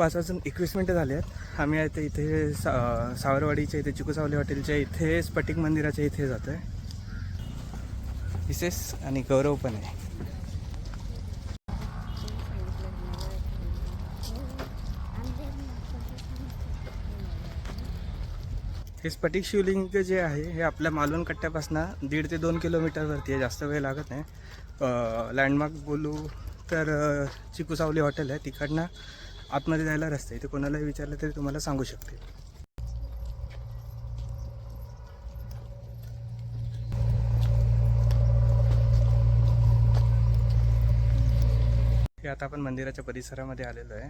5:21 झाले आहेत. आम्ही आता इथे सावरवाडीच्या इथे चिकूसावली हॉटेलच्या इथे स्फटिक मंदिराच्या इथे जातो आहे. मिसेस आणि गौरव पण आहे. हे स्फटिक शिवलिंग जे आहे हे आपल्या मालवण कट्ट्यापासून 1.5 ते 2 किलोमीटरवरती आहे. जास्त वेळ लागत नाही. लँडमार्क बोलू तर चिकूसावली हॉटेल आहे, तिकडनं आतमध्ये जायला रस्ता आहे. ते कोणालाही विचारलं तरी तुम्हाला सांगू शकते. हे आता आपण मंदिराच्या परिसरामध्ये आलेलो आहे.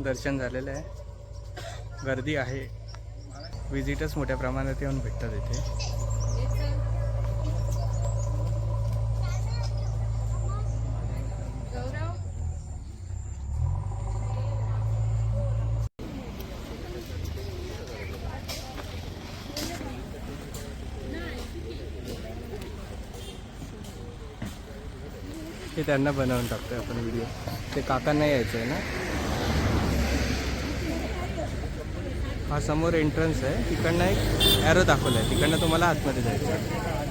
दर्शन झालेलं आहे. गर्दी आहे. विजिटर्स मोठ्या प्रमाणात येऊन भेटतात इथे. हे त्यांना बनवून टाकतोय आपण व्हिडिओ. ते काकांना यायचं आहे ना. हा समोर एंट्रन्स आहे. तिकडनं एक ॲरो दाखवला आहे. तिकडनं तुम्हाला आतमध्ये जायचं आहे.